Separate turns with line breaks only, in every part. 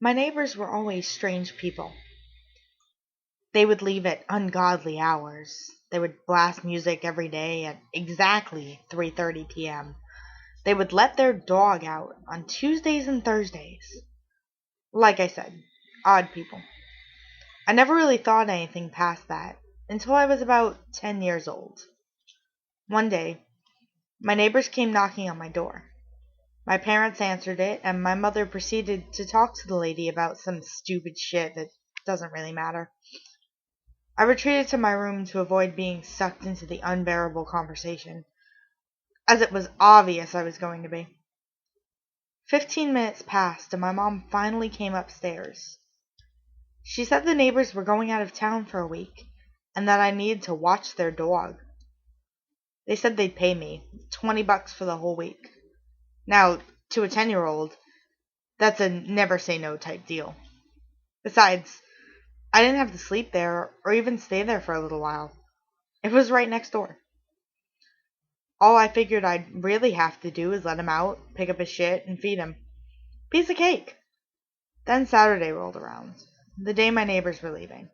My neighbors were always strange people. They would leave at ungodly hours. They would blast music every day at exactly 3:30 p.m. They would let their dog out on Tuesdays and Thursdays. Like I said, odd people. I never really thought anything past that until I was about 10 years old. One day, my neighbors came knocking on my door. My parents answered it, and my mother proceeded to talk to the lady about some stupid shit that doesn't really matter. I retreated to my room to avoid being sucked into the unbearable conversation, as it was obvious I was going to be. 15 minutes passed, and my mom finally came upstairs. She said the neighbors were going out of town for a week, and that I needed to watch their dog. They said they'd pay me $20 for the whole week. Now, to a 10-year-old, that's a never say no type deal. Besides, I didn't have to sleep there or even stay there for a little while. It was right next door. All I figured I'd really have to do is let him out, pick up his shit, and feed him. Piece of cake. Then Saturday rolled around, the day my neighbors were leaving.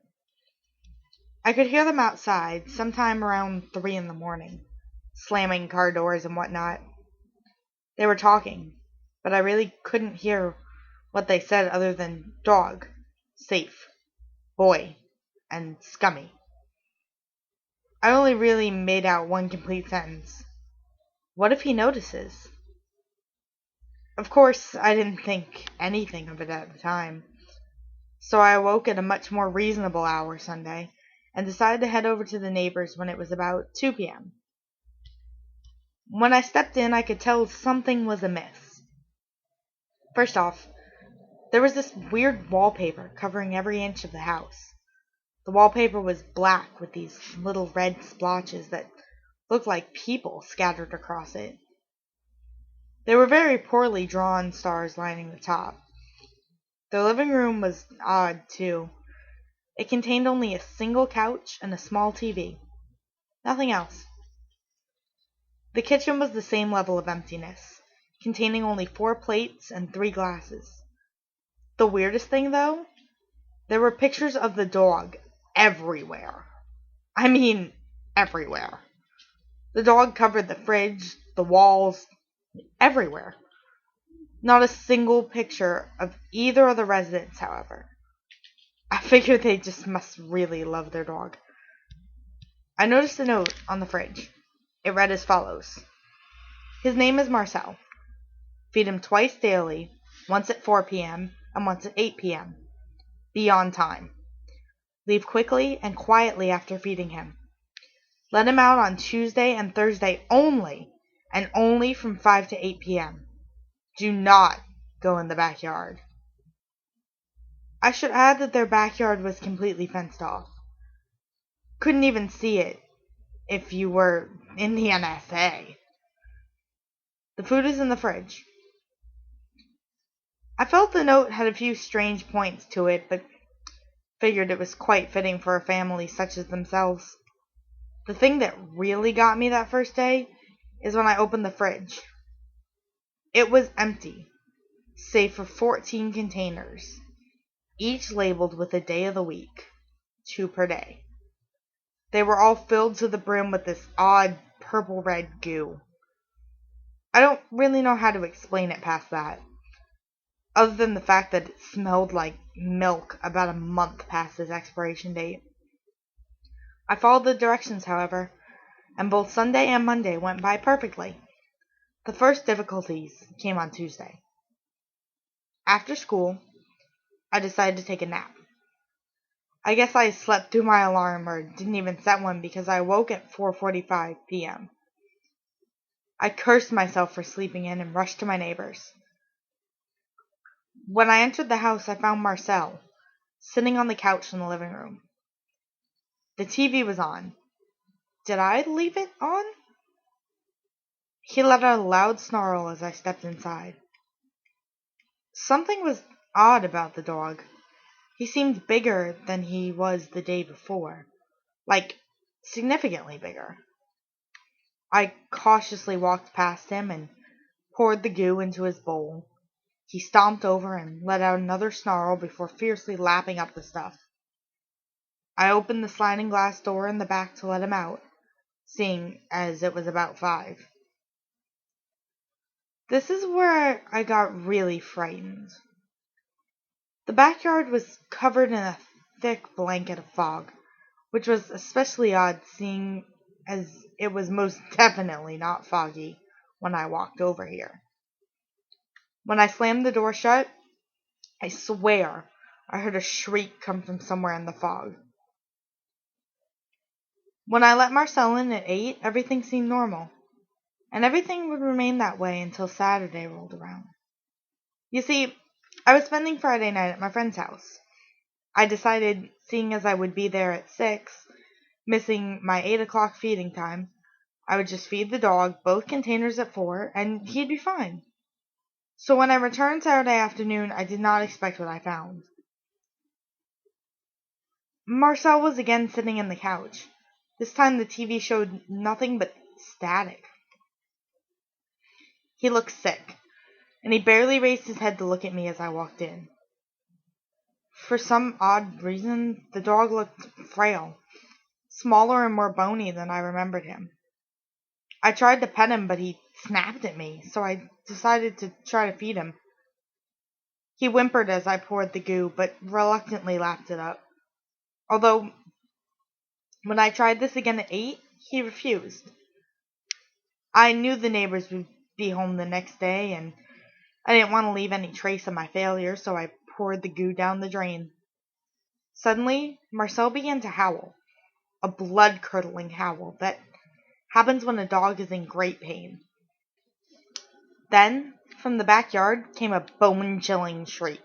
I could hear them outside sometime around 3 in the morning, slamming car doors and whatnot. They were talking, but I really couldn't hear what they said other than dog, safe, boy, and scummy. I only really made out one complete sentence. What if he notices? Of course, I didn't think anything of it at the time, so I awoke at a much more reasonable hour Sunday and decided to head over to the neighbors when it was about 2 p.m. When I stepped in, I could tell something was amiss. First off, there was this weird wallpaper covering every inch of the house. The wallpaper was black with these little red splotches that looked like people scattered across it. There were very poorly drawn stars lining the top. The living room was odd, too. It contained only a single couch and a small TV. Nothing else. The kitchen was the same level of emptiness, containing only 4 plates and 3 glasses. The weirdest thing, though, there were pictures of the dog everywhere. I mean, everywhere. The dog covered the fridge, the walls, everywhere. Not a single picture of either of the residents, however. I figured they just must really love their dog. I noticed a note on the fridge. It read as follows. His name is Marcel. Feed him twice daily, once at 4 p.m. and once at 8 p.m. Be on time. Leave quickly and quietly after feeding him. Let him out on Tuesday and Thursday only, and only from 5 to 8 p.m. Do not go in the backyard. I should add that their backyard was completely fenced off. Couldn't even see it if you were in the NSA. The food is in the fridge. I felt the note had a few strange points to it, but figured it was quite fitting for a family such as themselves. The thing that really got me that first day is when I opened the fridge. It was empty, save for 14 containers, each labeled with a day of the week, 2 per day. They were all filled to the brim with this odd purple-red goo. I don't really know how to explain it past that, other than the fact that it smelled like milk about a month past its expiration date. I followed the directions, however, and both Sunday and Monday went by perfectly. The first difficulties came on Tuesday. After school, I decided to take a nap. I guess I slept through my alarm or didn't even set one because I woke at 4:45 p.m. I cursed myself for sleeping in and rushed to my neighbors. When I entered the house, I found Marcel sitting on the couch in the living room. The TV was on. Did I leave it on? He let out a loud snarl as I stepped inside. Something was odd about the dog. He seemed bigger than he was the day before. Like, significantly bigger. I cautiously walked past him and poured the goo into his bowl. He stomped over and let out another snarl before fiercely lapping up the stuff. I opened the sliding glass door in the back to let him out, seeing as it was about 5. This is where I got really frightened. The backyard was covered in a thick blanket of fog, which was especially odd seeing as it was most definitely not foggy when I walked over here. When I slammed the door shut, I swear I heard a shriek come from somewhere in the fog. When I let Marcel in at 8, everything seemed normal, and everything would remain that way until Saturday rolled around. You see, I was spending Friday night at my friend's house. I decided, seeing as I would be there at 6, missing my 8 o'clock feeding time, I would just feed the dog both containers at 4, and he'd be fine. So when I returned Saturday afternoon, I did not expect what I found. Marcel was again sitting in the couch. This time the TV showed nothing but static. He looked sick, and he barely raised his head to look at me as I walked in. For some odd reason, the dog looked frail, smaller and more bony than I remembered him. I tried to pet him, but he snapped at me, so I decided to try to feed him. He whimpered as I poured the goo, but reluctantly lapped it up. Although, when I tried this again at 8, he refused. I knew the neighbors would be home the next day, and I didn't want to leave any trace of my failure, so I poured the goo down the drain. Suddenly, Marcel began to howl, a blood-curdling howl that happens when a dog is in great pain. Then, from the backyard came a bone-chilling shriek,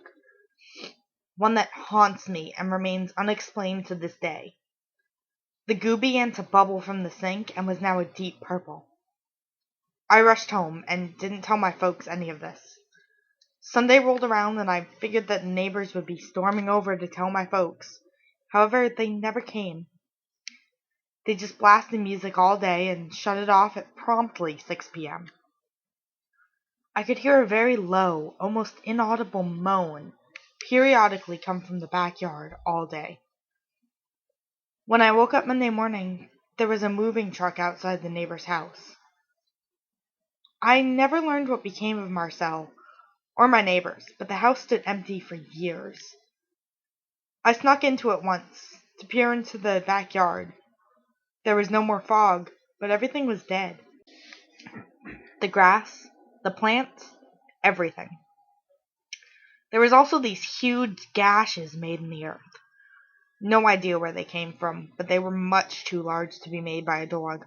one that haunts me and remains unexplained to this day. The goo began to bubble from the sink and was now a deep purple. I rushed home and didn't tell my folks any of this. Sunday rolled around and I figured that the neighbors would be storming over to tell my folks. However, they never came. They just blasted music all day and shut it off at promptly 6 p.m. I could hear a very low, almost inaudible moan periodically come from the backyard all day. When I woke up Monday morning, there was a moving truck outside the neighbor's house. I never learned what became of Marcel or my neighbors, but the house stood empty for years. I snuck into it once to peer into the backyard. There was no more fog, but everything was dead. The grass, the plants, everything. There was also these huge gashes made in the earth. No idea where they came from, but they were much too large to be made by a dog.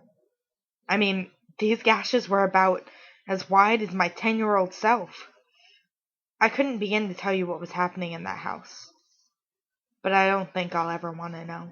I mean, these gashes were about as wide as my 10-year-old self. I couldn't begin to tell you what was happening in that house, but I don't think I'll ever want to know.